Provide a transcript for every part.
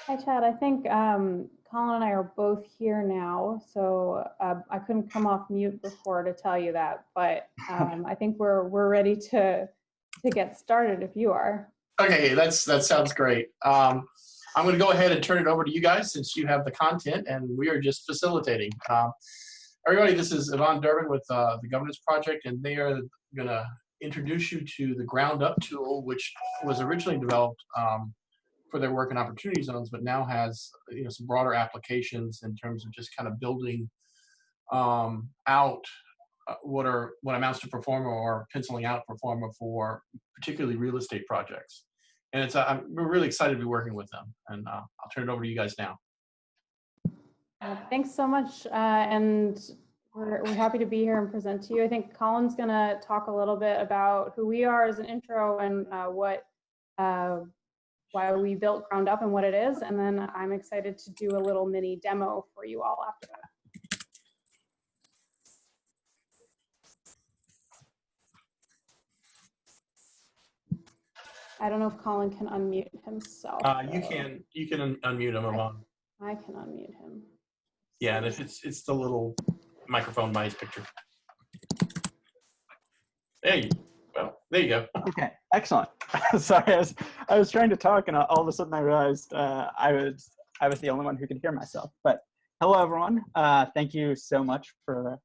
Hi, Chad. I think Colin and I are both here now, so I couldn't come off mute before to tell you that, but I think we're ready to get started if you are. Okay, that sounds great. I'm going to go ahead and turn it over to you guys since you have the content and we are just facilitating. Everybody, this is Yvonne Durbin with the Governance Project, and they are going to introduce you to the GroundUp tool, which was originally developed for their work in opportunity zones, but now has some broader applications in terms of just kind of building out what amounts to performa or penciling out performa for particularly real estate projects. And we're really excited to be working with them. And I'll turn it over to you guys now. Thanks so much, and we're happy to be here and present to you. I think Colin's going to talk a little bit about who we are as an intro and why we built GroundUp and what it is, and then I'm excited to do a little mini demo for you all after that. I don't know if Colin can unmute himself. You can unmute him, Yvonne. I can unmute him. Yeah, and if it's the little microphone by his picture. There you go. Okay, excellent. Sorry, I was trying to talk, and all of a sudden I realized I was the only one who could hear myself. But hello, everyone. Thank you so much for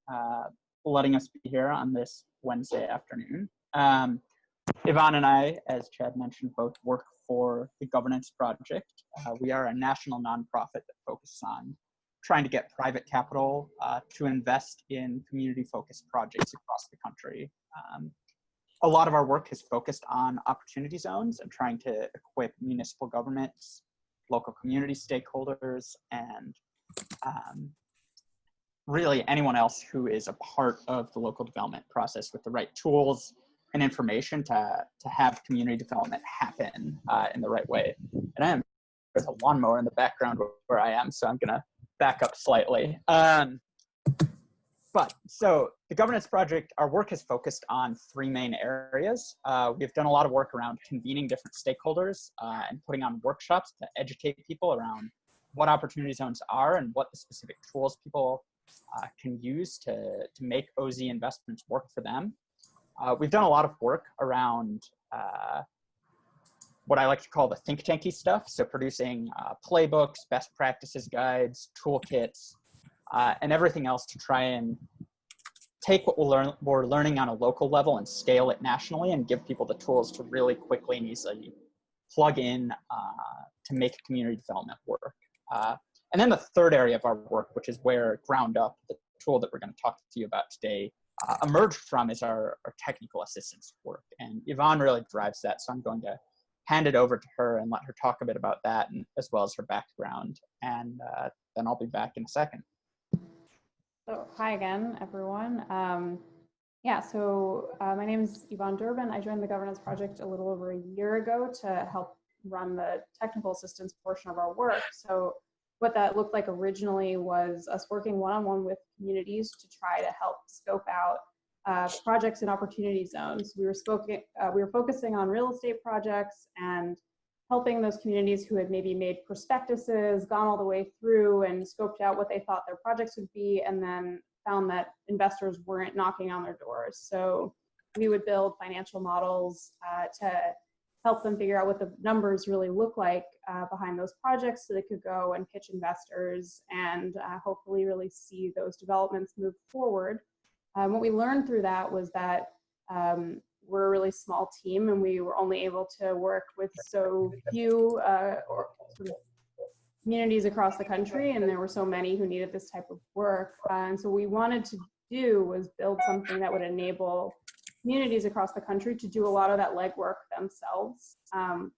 letting us be here on this Wednesday afternoon. Yvonne and I, as Chad mentioned, both work for the Governance Project. We are a national nonprofit that focuses on trying to get private capital to invest in community-focused projects across the country. A lot of our work is focused on opportunity zones and trying to equip municipal governments, local community stakeholders, and really anyone else who is a part of the local development process with the right tools and information to have community development happen in the right way. And there's a lawnmower in the background where I am, so I'm gonna back up slightly. But so the Governance Project, our work is focused on three main areas. We've done a lot of work around convening different stakeholders and putting on workshops to educate people around what opportunity zones are and what the specific tools people can use to make OZ investments work for them. We've done a lot of work around what I like to call the think tanky stuff. So producing playbooks, best practices guides, toolkits, and everything else to try and take what we're learning on a local level and scale it nationally and give people the tools to really quickly and easily plug in to make community development work. And then the third area of our work, which is where GroundUp, the tool that we're going to talk to you about today, emerged from, is our technical assistance work. And Yvonne really drives that, so I'm going to hand it over to her and let her talk a bit about that, and as well as her background. And then I'll be back in a second. So hi again, everyone. My name is Yvonne Durbin. I joined the Governance Project a little over a year ago to help run the technical assistance portion of our work. So what that looked like originally was us working one-on-one with communities to try to help scope out projects in opportunity zones. We were focusing on real estate projects and helping those communities who had maybe made prospectuses, gone all the way through and scoped out what they thought their projects would be, and then found that investors weren't knocking on their doors. So we would build financial models to help them figure out what the numbers really look like behind those projects, so they could go and pitch investors and hopefully really see those developments move forward. What we learned through that was that we're a really small team, and we were only able to work with so few communities across the country, and there were so many who needed this type of work. And so what we wanted to do was build something that would enable communities across the country to do a lot of that legwork themselves. And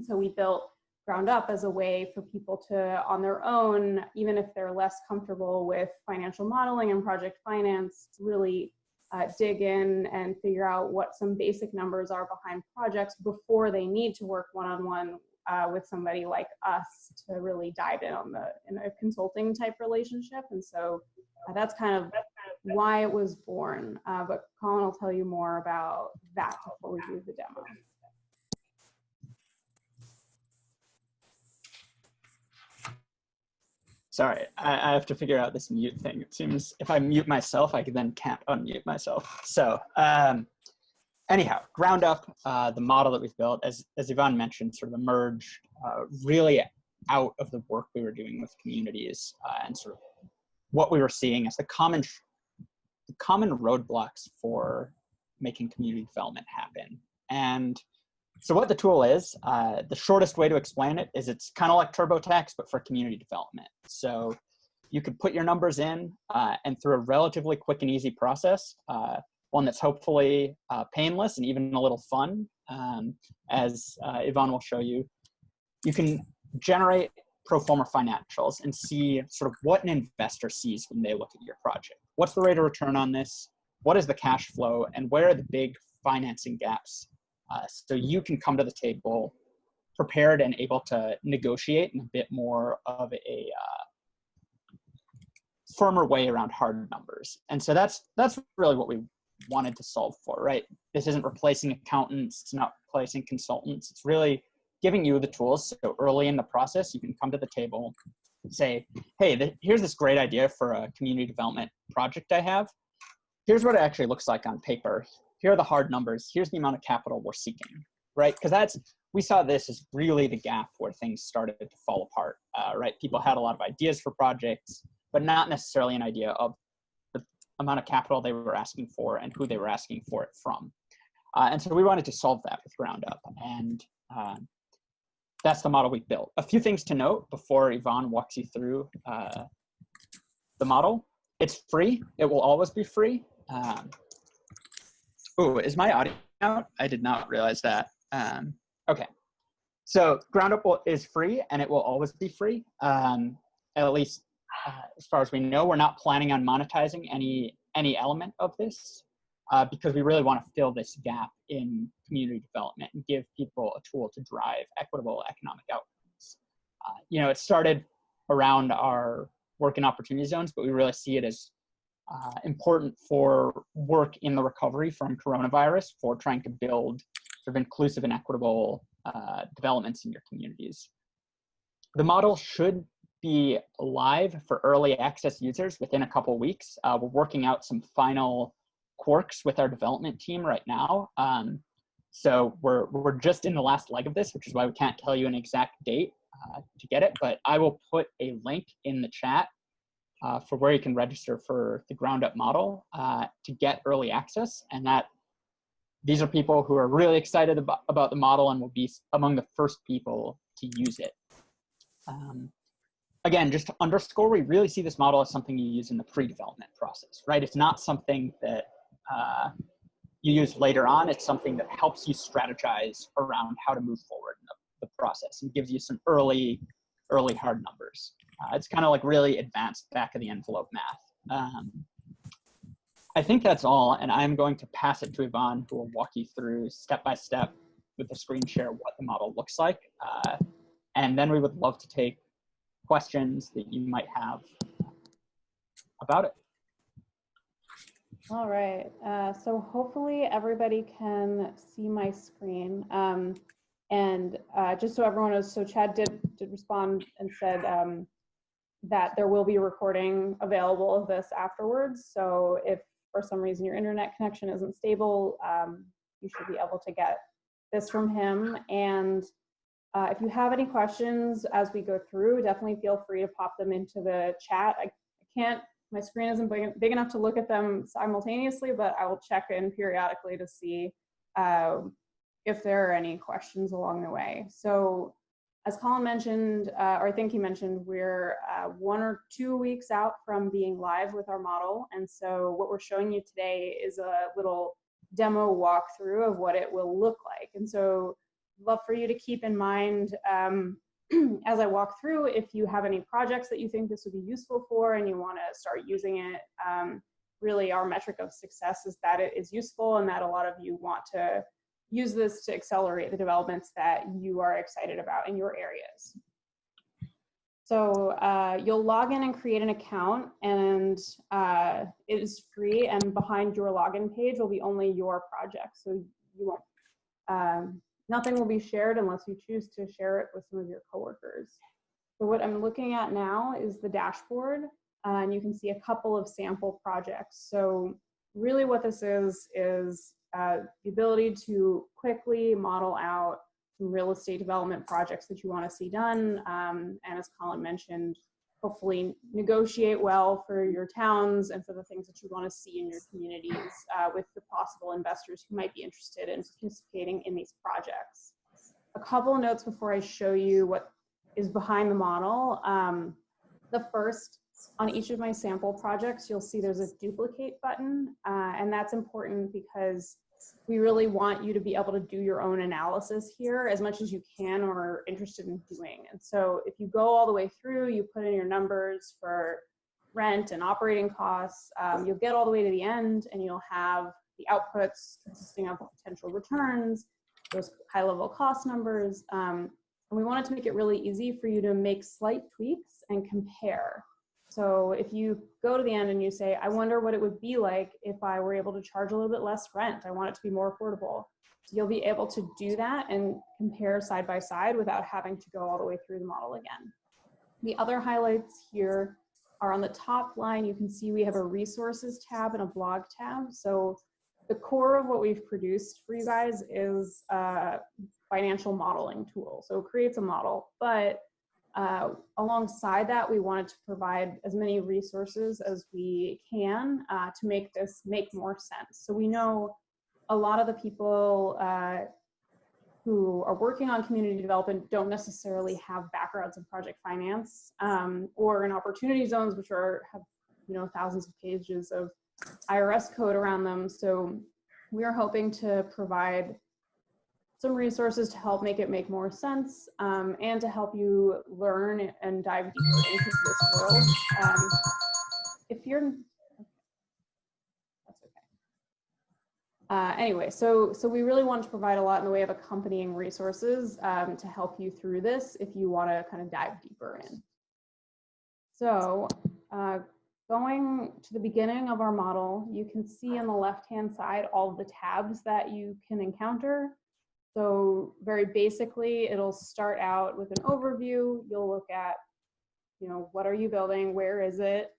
so we built GroundUp as a way for people to, on their own, even if they're less comfortable with financial modeling and project finance, really dig in and figure out what some basic numbers are behind projects before they need to work one-on-one with somebody like us to really dive in a consulting type relationship. And so that's kind of why it was born. But Colin will tell you more about that before we do the demo. Sorry, I have to figure out this mute thing. It seems if I mute myself, I then can't unmute myself. So anyhow, GroundUp, the model that we've built, as Yvonne mentioned, sort of emerged really out of the work we were doing with communities and sort of what we were seeing as the common roadblocks for making community development happen. And so what the tool is, the shortest way to explain it is it's kind of like TurboTax, but for community development. So you could put your numbers in and through a relatively quick and easy process, one that's hopefully painless and even a little fun, as Yvonne will show you, you can generate pro forma financials and see sort of what an investor sees when they look at your project. What's the rate of return on this? What is the cash flow? And where are the big financing gaps? So you can come to the table prepared and able to negotiate in a bit more of a firmer way around hard numbers. And so that's really what we wanted to solve for, right? This isn't replacing accountants, it's not replacing consultants, it's really giving you the tools so early in the process you can come to the table, say, hey, here's this great idea for a community development project I have. Here's what it actually looks like on paper. Here are the hard numbers. Here's the amount of capital we're seeking, right? Because we saw this as really the gap where things started to fall apart, right? People had a lot of ideas for projects, but not necessarily an idea of the amount of capital they were asking for and who they were asking for it from. And so we wanted to solve that with GroundUp, and that's the model we built. A few things to note before Yvonne walks you through the model. It's free. It will always be free. Oh, is my audio out? I did not realize that. Okay. So GroundUp is free and it will always be free. At least as far as we know, we're not planning on monetizing any element of this because we really want to fill this gap in community development and give people a tool to drive equitable economic outcomes. It started around our work in opportunity zones, but we really see it as important for work in the recovery from coronavirus, for trying to build sort of inclusive and equitable developments in your communities. The model should be live for early access users within a couple weeks. We're working out some final quirks with our development team right now. So we're just in the last leg of this, which is why we can't tell you an exact date to get it, but I will put a link in the chat for where you can register for the GroundUp model to get early access. And these are people who are really excited about the model and will be among the first people to use it. Again, just to underscore, we really see this model as something you use in the pre-development process, right? It's not something that you use later on. It's something that helps you strategize around how to move forward in the process and gives you some early hard numbers. It's kind of like really advanced back of the envelope math. I think that's all, and I'm going to pass it to Yvonne, who will walk you through step by step with the screen share what the model looks like. And then we would love to take questions that you might have about it. All right, so hopefully everybody can see my screen. And just so everyone knows, so Chad did respond and said that there will be a recording available of this afterwards. So if for some reason your internet connection isn't stable, you should be able to get this from him. And if you have any questions as we go through, definitely feel free to pop them into the chat. I can't, my screen isn't big enough to look at them simultaneously, but I will check in periodically to see if there are any questions along the way. So as Colin mentioned, or I think he mentioned, we're 1 or 2 weeks out from being live with our model. And so what we're showing you today is a little demo walkthrough of what it will look like. And so I'd love for you to keep in mind as I walk through, if you have any projects that you think this would be useful for and you want to start using it. Really our metric of success is that it is useful and that a lot of you want to use this to accelerate the developments that you are excited about in your areas. So you'll log in and create an account, and it is free, and behind your login page will be only your project. So you won't, nothing will be shared unless you choose to share it with some of your coworkers. So what I'm looking at now is the dashboard, and you can see a couple of sample projects. So really what this is the ability to quickly model out some real estate development projects that you want to see done. And as Colin mentioned, hopefully negotiate well for your towns and for the things that you want to see in your communities with the possible investors who might be interested in participating in these projects. A couple of notes before I show you what is behind the model. The first, on each of my sample projects, you'll see there's a duplicate button, and that's important because we really want you to be able to do your own analysis here as much as you can or are interested in doing. And so if you go all the way through, you put in your numbers for rent and operating costs, you'll get all the way to the end and you'll have the outputs consisting of potential returns, those high-level cost numbers, and we wanted to make it really easy for you to make slight tweaks and compare. So if you go to the end and you say, I wonder what it would be like if I were able to charge a little bit less rent, I want it to be more affordable. So you'll be able to do that and compare side by side without having to go all the way through the model again. The other highlights here are on the top line. You can see we have a resources tab and a blog tab. So the core of what we've produced for you guys is a financial modeling tool. So it creates a model, but alongside that, we wanted to provide as many resources as we can to make this make more sense. So we know a lot of the people who are working on community development don't necessarily have backgrounds in project finance or in opportunity zones, which have thousands of pages of IRS code around them. So we are hoping to provide some resources to help make it make more sense and to help you learn and dive deeper into this world. If you're, that's okay. Anyway, so we really want to provide a lot in the way of accompanying resources to help you through this if you want to kind of dive deeper in. So going to the beginning of our model, you can see on the left-hand side all of the tabs that you can encounter. So very basically, it'll start out with an overview. You'll look at, what are you building? Where is it?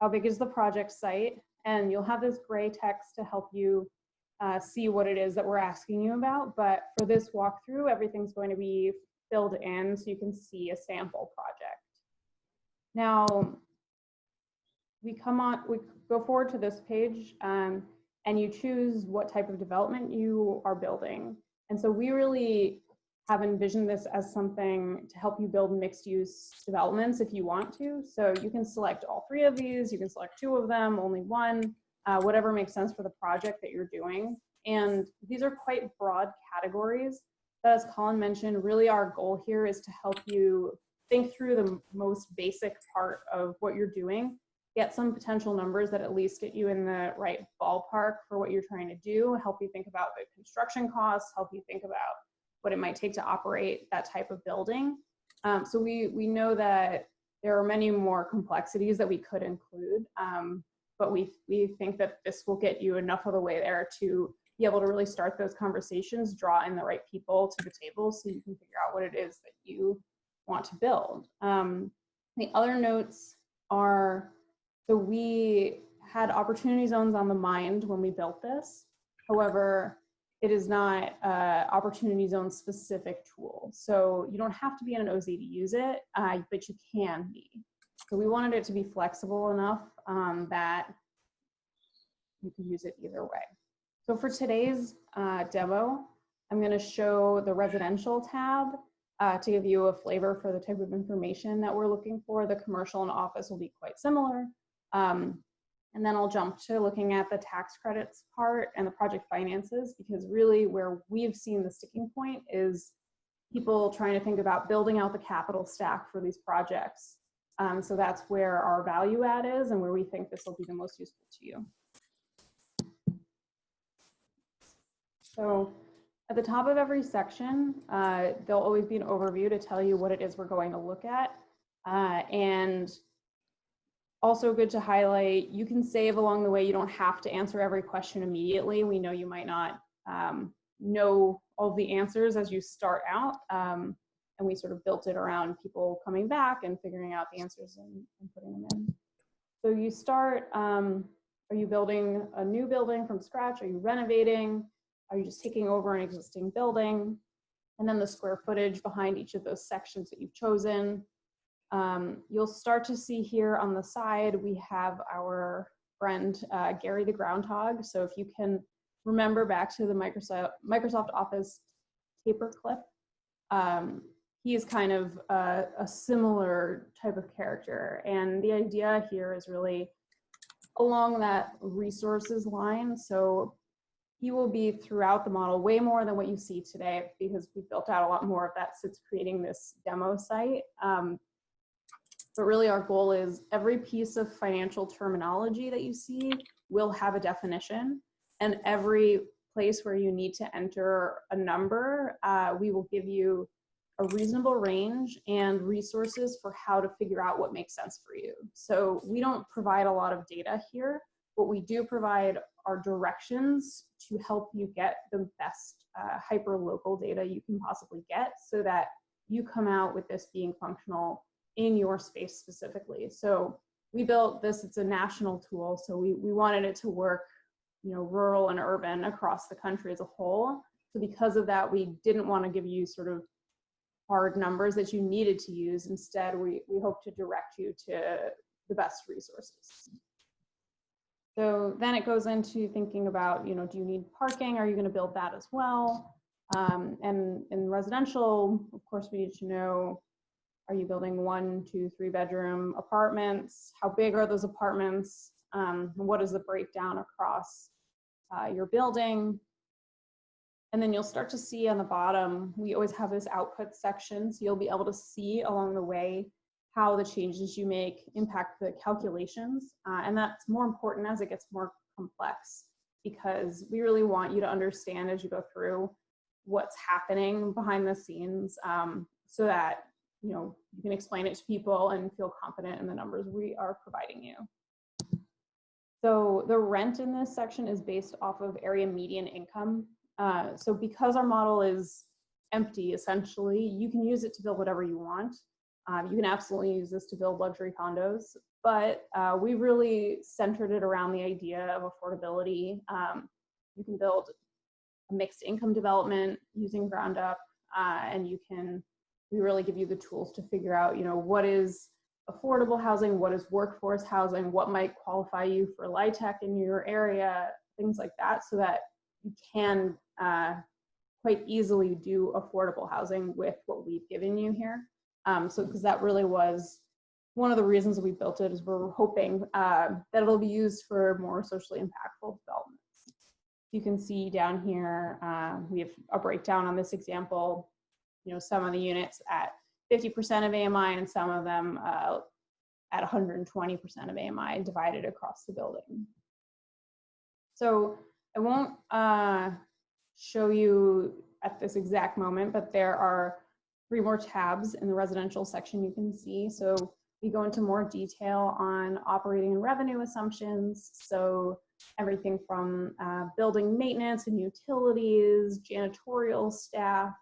How big is the project site? And you'll have this gray text to help you see what it is that we're asking you about. But for this walkthrough, everything's going to be filled in so you can see a sample project. Now, we go forward to this page and you choose what type of development you are building. And so we really have envisioned this as something to help you build mixed use developments if you want to. So you can select all 3 of these, you can select 2 of them, only 1, whatever makes sense for the project that you're doing. And these are quite broad categories. But as Colin mentioned, really our goal here is to help you think through the most basic part of what you're doing, get some potential numbers that at least get you in the right ballpark for what you're trying to do, help you think about the construction costs, help you think about what it might take to operate that type of building. So we know that there are many more complexities that we could include, but we think that this will get you enough of the way there to be able to really start those conversations, draw in the right people to the table so you can figure out what it is that you want to build. The other notes are, so we had opportunity zones on the mind when we built this. However, it is not an opportunity zone specific tool. So you don't have to be in an OZ to use it, but you can be. So we wanted it to be flexible enough that you can use it either way. So for today's demo, I'm going to show the residential tab to give you a flavor for the type of information that we're looking for. The commercial and office will be quite similar. And then I'll jump to looking at the tax credits part and the project finances, because really where we've seen the sticking point is people trying to think about building out the capital stack for these projects. So that's where our value add is and where we think this will be the most useful to you. So at the top of every section, there'll always be an overview to tell you what it is we're going to look at. And also good to highlight, you can save along the way. You don't have to answer every question immediately. We know you might not know all the answers as you start out. And and we sort of built it around people coming back and figuring out the answers and putting them in. So you start, are you building a new building from scratch? Are you renovating? Are you just taking over an existing building? And then the square footage behind each of those sections that you've chosen. You'll start to see here on the side, we have our friend, Gary the Groundhog. So if you can remember back to the Microsoft Office paperclip, he is kind of a similar type of character. And the idea here is really along that resources line. So he will be throughout the model way more than what you see today, because we built out a lot more of that since creating this demo site. But really our goal is every piece of financial terminology that you see will have a definition, and every place where you need to enter a number, we will give you a reasonable range and resources for how to figure out what makes sense for you. So we don't provide a lot of data here. What we do provide are directions to help you get the best hyper-local data you can possibly get, so that you come out with this being functional in your space specifically. So we built this, it's a national tool, so we wanted it to work, you know, rural and urban across the country as a whole. So because of that, we didn't want to give you sort of hard numbers that you needed to use. Instead, we hope to direct you to the best resources. So then it goes into thinking about, you know, do you need parking? Are you going to build that as well? And in residential, of course, we need to know, are you building 1, 2, 3 bedroom apartments? How big are those apartments? What is the breakdown across your building? And then you'll start to see on the bottom, we always have this output section. So you'll be able to see along the way how the changes you make impact the calculations. And that's more important as it gets more complex, because we really want you to understand as you go through what's happening behind the scenes, so that, you know, you can explain it to people and feel confident in the numbers we are providing you. So the rent in this section is based off of area median income. So because our model is empty, essentially, you can use it to build whatever you want. You can absolutely use this to build luxury condos, but we really centered it around the idea of affordability. You can build a mixed income development using GroundUp, and we really give you the tools to figure out, you know, what is affordable housing, what is workforce housing, what might qualify you for LIHTC in your area, things like that, so that you can quite easily do affordable housing with what we've given you here. So because that really was one of the reasons we built it, is we're hoping that it'll be used for more socially impactful developments. You can see down here, we have a breakdown on this example, you know, some of the units at 50% of AMI and some of them at 120% of AMI divided across the building. So I won't show you at this exact moment, but there are 3 more tabs in the residential section you can see. So we go into more detail on operating and revenue assumptions. So everything from building maintenance and utilities, janitorial staff,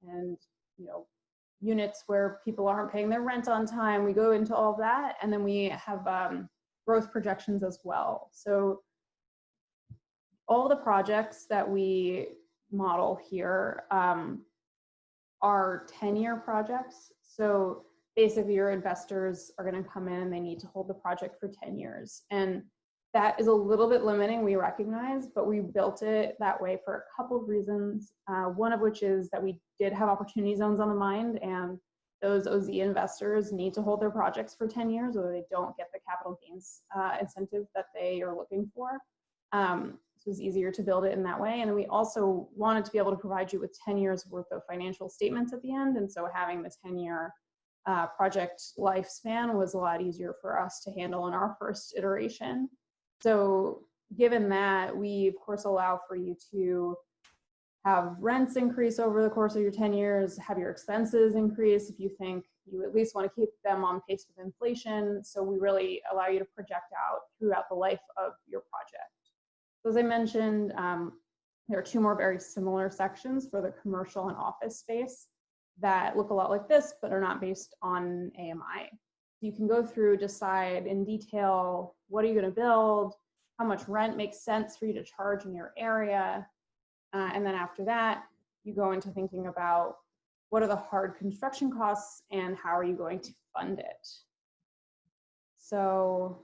and, you know, units where people aren't paying their rent on time. We go into all of that, and then we have growth projections as well. So all the projects that we model here are 10-year projects. So basically your investors are going to come in and they need to hold the project for 10 years. And that is a little bit limiting, we recognize, but we built it that way for a couple of reasons. One of which is that we did have opportunity zones on the mind, and those OZ investors need to hold their projects for 10 years or they don't get the capital gains incentive that they are looking for. So it's easier to build it in that way. And then we also wanted to be able to provide you with 10 years worth of financial statements at the end. And so having the 10-year project lifespan was a lot easier for us to handle in our first iteration. So given that, we of course allow for you to have rents increase over the course of your 10 years, have your expenses increase if you think you at least want to keep them on pace with inflation. So we really allow you to project out throughout the life of your project. So as I mentioned, there are 2 more very similar sections for the commercial and office space. that look a lot like this, but are not based on AMI. You can go through, decide in detail, what are you going to build, how much rent makes sense for you to charge in your area, and then after that, you go into thinking about what are the hard construction costs and how are you going to fund it. So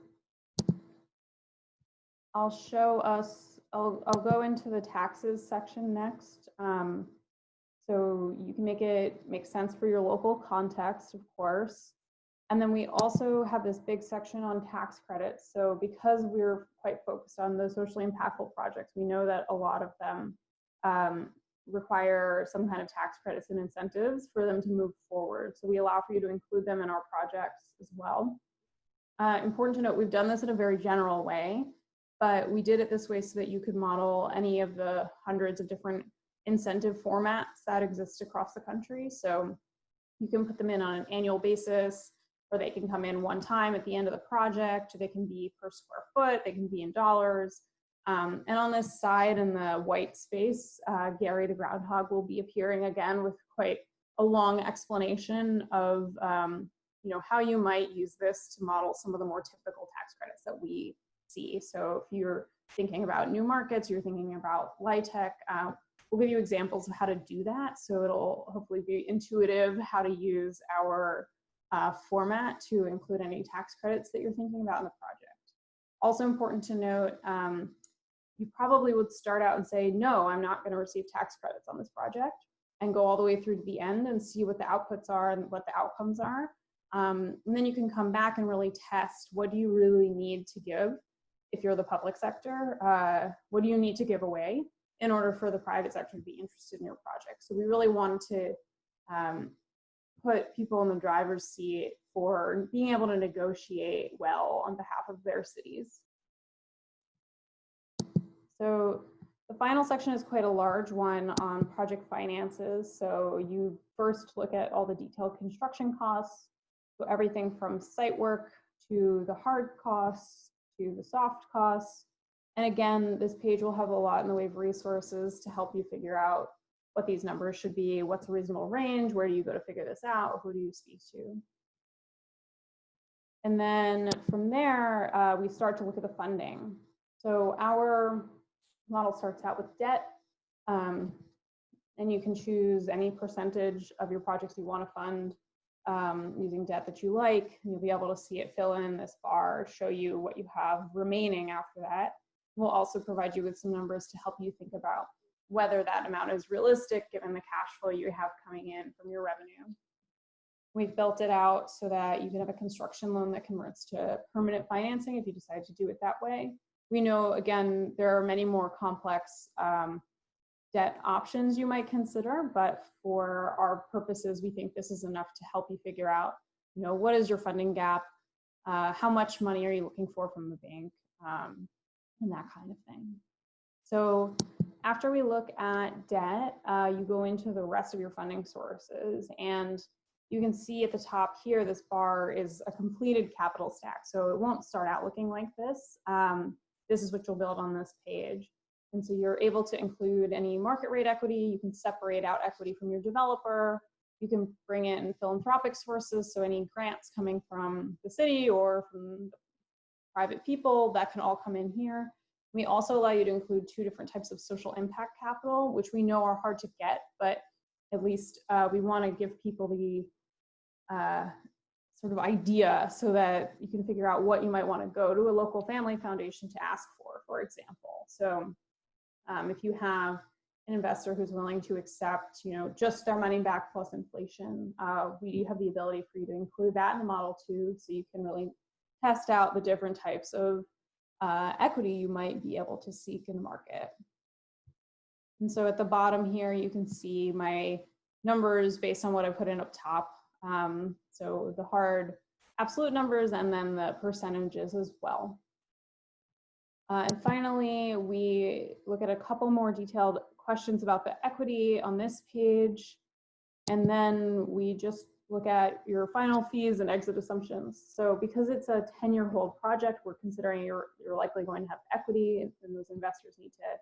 I'll show us, I'll go into the taxes section next. So you can make it make sense for your local context, of course. And then we also have this big section on tax credits. So because we're quite focused on the socially impactful projects, we know that a lot of them require some kind of tax credits and incentives for them to move forward. So we allow for you to include them in our projects as well. Important to note, we've done this in a very general way, but we did it this way so that you could model any of the hundreds of different incentive formats that exist across the country. So you can put them in on an annual basis, or they can come in one time at the end of the project. They can be per square foot, they can be in dollars. And on this side in the white space, Gary the groundhog will be appearing again with quite a long explanation of how you might use this to model some of the more typical tax credits that we see. So if you're thinking about new markets, you're thinking about LIHTC, we'll give you examples of how to do that. So it'll hopefully be intuitive how to use our format to include any tax credits that you're thinking about in the project. Also important to note, you probably would start out and say, no, I'm not going to receive tax credits on this project, and go all the way through to the end and see what the outputs are and what the outcomes are. And then you can come back and really test, what do you really need to give if you're the public sector? What do you need to give away in order for the private sector to be interested in your project? So we really want to put people in the driver's seat for being able to negotiate well on behalf of their cities. So the final section is quite a large one on project finances. So you first look at all the detailed construction costs, so everything from site work to the hard costs to the soft costs. And again, this page will have a lot in the way of resources to help you figure out what these numbers should be, what's a reasonable range, where do you go to figure this out, who do you speak to? And then from there, we start to look at the funding. So our model starts out with debt, and you can choose any percentage of your projects you want to fund using debt that you like. You'll be able to see it fill in this bar, show you what you have remaining after that. We'll also provide you with some numbers to help you think about whether that amount is realistic given the cash flow you have coming in from your revenue. We've built it out so that you can have a construction loan that converts to permanent financing if you decide to do it that way. We know, again, there are many more complex debt options you might consider, but for our purposes, we think this is enough to help you figure out, what is your funding gap, how much money are you looking for from the bank, and that kind of thing. So after we look at debt, you go into the rest of your funding sources, and you can see at the top here, this bar is a completed capital stack. So it won't start out looking like this. This is what you'll build on this page. And so you're able to include any market rate equity. You can separate out equity from your developer. You can bring in philanthropic sources. So any grants coming from the city or from private people, that can all come in here. We also allow you to include two different types of social impact capital, which we know are hard to get, but at least we want to give people the sort of idea so that you can figure out what you might want to go to a local family foundation to ask for example. So if you have an investor who's willing to accept, just their money back plus inflation, we have the ability for you to include that in the model too, so you can really test out the different types of equity you might be able to seek in the market. And so at the bottom here, you can see my numbers based on what I put in up top. So the hard absolute numbers and then the percentages as well. And finally, we look at a couple more detailed questions about the equity on this page. And then we just look at your final fees and exit assumptions. So because it's a 10-year hold project, we're considering you're likely going to have equity, and those investors need to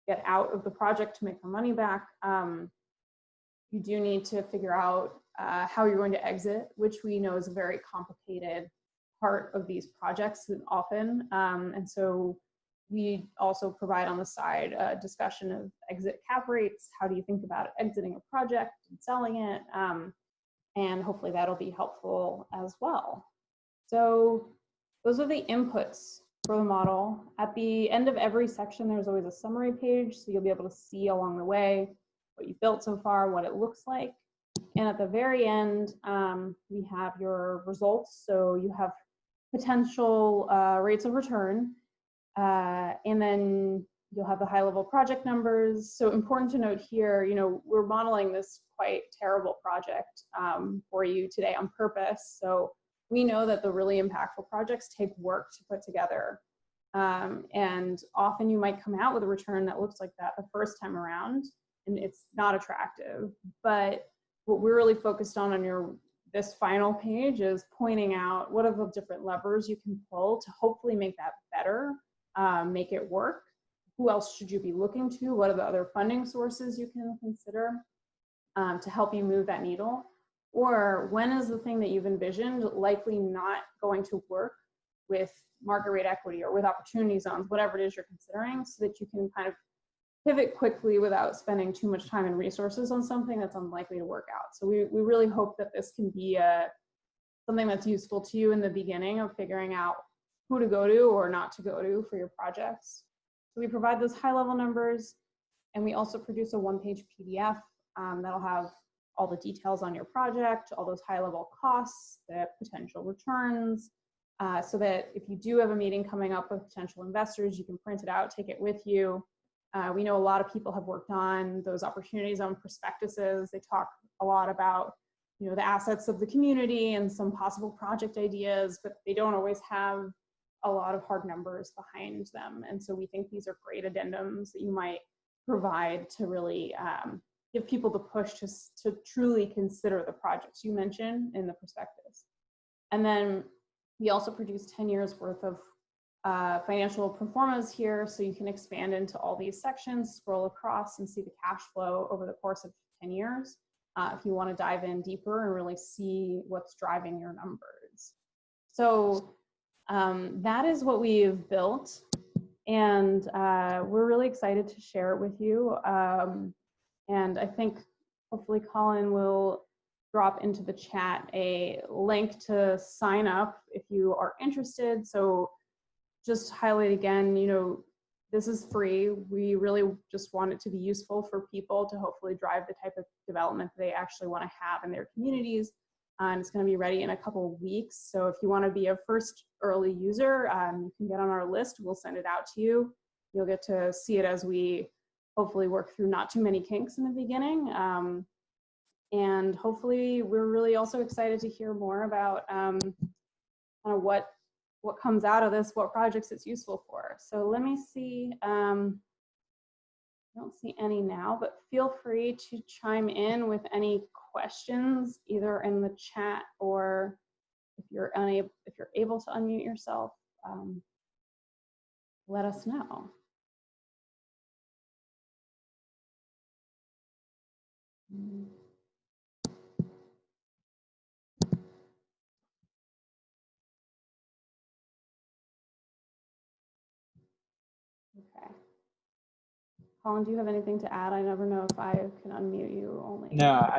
get out of the project to make their money back. you do need to figure out how you're going to exit, which we know is a very complicated part of these projects often. And so we also provide on the side a discussion of exit cap rates. How do you think about exiting a project and selling it? And hopefully that'll be helpful as well. So those are the inputs for the model. At the end of every section, there's always a summary page, so you'll be able to see along the way what you've built so far, what it looks like. And at the very end, we have your results. So you have potential rates of return, and then you'll have the high-level project numbers. So important to note here, you know, we're modeling this quite terrible project for you today on purpose. So we know that the really impactful projects take work to put together. And often you might come out with a return that looks like that the first time around, and it's not attractive. But what we're really focused on this final page is pointing out what are the different levers you can pull to hopefully make that better, make it work. Who else should you be looking to? What are the other funding sources you can consider to help you move that needle? Or when is the thing that you've envisioned likely not going to work with market rate equity or with opportunity zones, whatever it is you're considering, so that you can kind of pivot quickly without spending too much time and resources on something that's unlikely to work out. So we really hope that this can be something that's useful to you in the beginning of figuring out who to go to or not to go to for your projects. So we provide those high-level numbers, and we also produce a one-page PDF that'll have all the details on your project, all those high-level costs, the potential returns, so that if you do have a meeting coming up with potential investors, you can print it out, take it with you. We know a lot of people have worked on those opportunity zone prospectuses. They talk a lot about, you know, the assets of the community and some possible project ideas, but they don't always have a lot of hard numbers behind them. And so we think these are great addendums that you might provide to really give people the push to truly consider the projects you mentioned in the prospectus. And then we also produce 10 years worth of financial performance here, so you can expand into all these sections, scroll across and see the cash flow over the course of 10 years if you want to dive in deeper and really see what's driving your numbers. So that is what we've built, and we're really excited to share it with you. And I think hopefully Colin will drop into the chat a link to sign up if you are interested. So just highlight again, you know, this is free. We really just want it to be useful for people to hopefully drive the type of development they actually want to have in their communities. And it's going to be ready in a couple of weeks. So if you want to be a first early user, you can get on our list. We'll send it out to you. You'll get to see it as we hopefully work through not too many kinks in the beginning. And hopefully we're really also excited to hear more about kind of what comes out of this, what projects it's useful for. So let me see, I don't see any now, but feel free to chime in with any questions, either in the chat or if you're able to unmute yourself, let us know. Okay. Colin, do you have anything to add? I never know if I can unmute you only. No,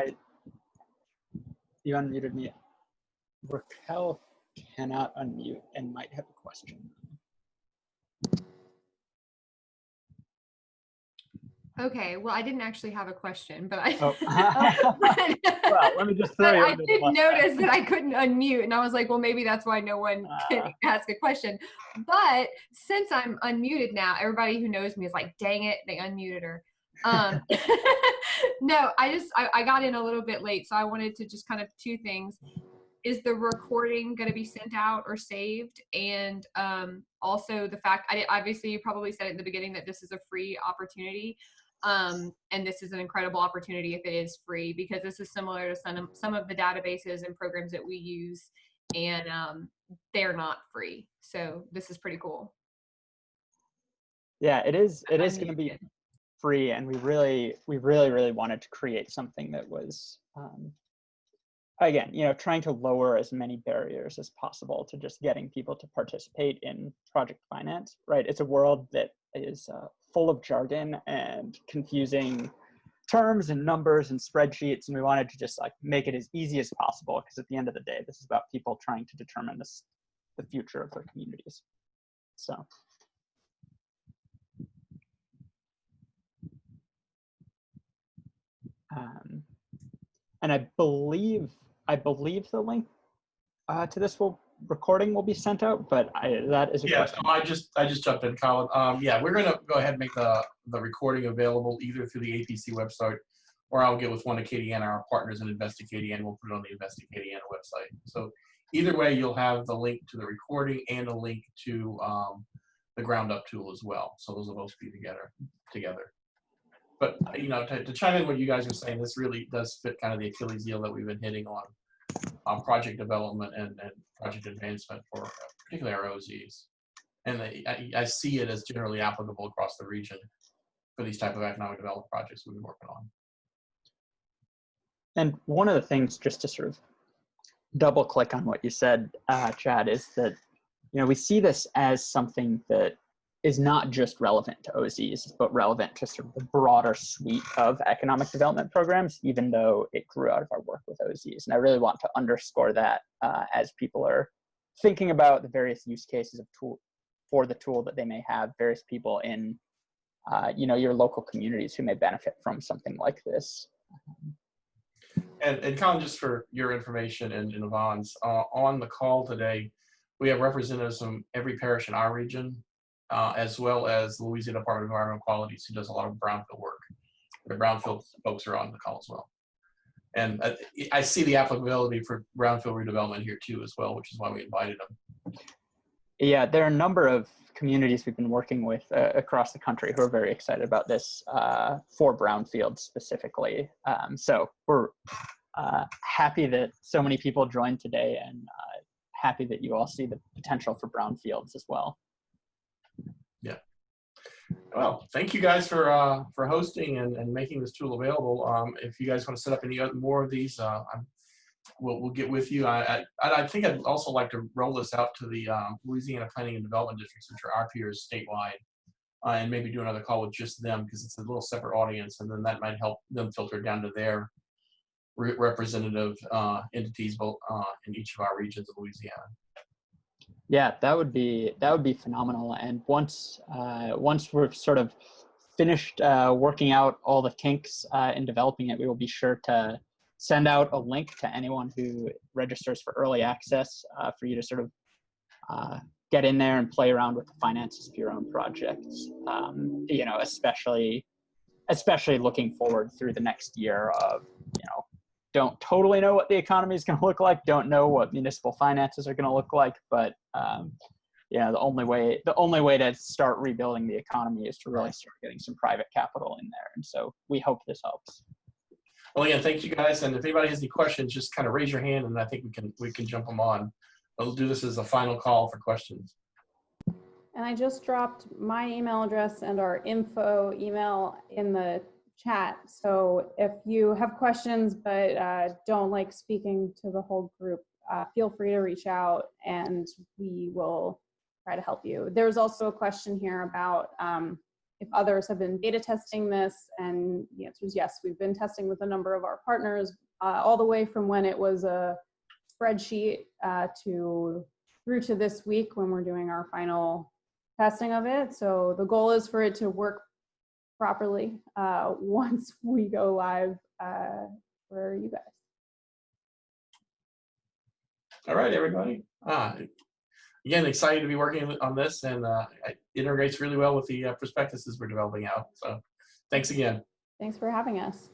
you unmuted me. Raquel cannot unmute and might have a question. Okay, well, I didn't actually have a question, but I, Well, let me just throw you I did notice that I couldn't unmute, and I was like, well, maybe that's why no one can ask a question. But since I'm unmuted now, everybody who knows me is like, dang it, they unmuted her. No, I got in a little bit late, so I wanted to just kind of two things. Is the recording going to be sent out or saved? And also the fact, obviously you probably said at the beginning that this is a free opportunity. And this is an incredible opportunity if it is free, because this is similar to some of the databases and programs that we use, and they're not free. So this is pretty cool. Yeah, it is going to be free, and we really wanted to create something that was, again, trying to lower as many barriers as possible to just getting people to participate in project finance, right? It's a world that is full of jargon and confusing terms and numbers and spreadsheets, and we wanted to just like make it as easy as possible, because at the end of the day, this is about people trying to determine the future of their communities. So. And I believe the link to this recording will be sent out, but that is a question. I just jumped in, Colin. Yeah, we're gonna go ahead and make the recording available either through the APC website, or I'll get with one Acadiana, our partners in Invest Acadiana, and we'll put it on the Invest Acadiana website. So either way, you'll have the link to the recording and a link to the GroundUp tool as well. So those will both be together. But to chime in what you guys are saying, this really does fit kind of the Achilles heel that we've been hitting on project development and project advancement for particularly our OZs. And I see it as generally applicable across the region for these type of economic development projects we've been working on. And one of the things, just to sort of double click on what you said, Chad, is that we see this as something that is not just relevant to OZs, but relevant to sort of the broader suite of economic development programs, even though it grew out of our work with OZs. And I really want to underscore that as people are thinking about the various use cases for the tool that they may have, various people in your local communities who may benefit from something like this. And Colin, just for your information and Yvonne's, on the call today, we have representatives from every parish in our region, as well as the Louisiana Department of Environmental Quality, who does a lot of brownfield work. The brownfield folks are on the call as well. And I see the applicability for brownfield redevelopment here too as well, which is why we invited them. Yeah, there are a number of communities we've been working with across the country who are very excited about this for brownfield specifically. So we're happy that so many people joined today, and happy that you all see the potential for brownfields as well. Yeah. Well, thank you guys for hosting and making this tool available. If you guys want to set up any more of these, we'll get with you. I think I'd also like to roll this out to the Louisiana Planning and Development Districts, which are our peers statewide, and maybe do another call with just them, because it's a little separate audience, and then that might help them filter down to their representative entities both in each of our regions of Louisiana. Yeah, that would be phenomenal. And once we're sort of finished working out all the kinks in developing it, we will be sure to send out a link to anyone who registers for early access for you to sort of get in there and play around with the finances of your own projects. Especially looking forward through the next year of, don't totally know what the economy is going to look like, don't know what municipal finances are going to look like, but the only way to start rebuilding the economy is to really start getting some private capital in there. And so we hope this helps. Well, again, thank you guys. And if anybody has any questions, just kind of raise your hand, and I think we can jump them on. We'll do this as a final call for questions. And I just dropped my email address and our info email in the chat. So if you have questions but don't like speaking to the whole group, feel free to reach out and we will try to help you. There's also a question here about if others have been beta testing this, and the answer is yes. We've been testing with a number of our partners all the way from when it was a spreadsheet through to this week when we're doing our final testing of it. So the goal is for it to work properly once we go live for you guys. All right, everybody. Again, excited to be working on this, and it integrates really well with the prospectuses we're developing out. So thanks again. Thanks for having us.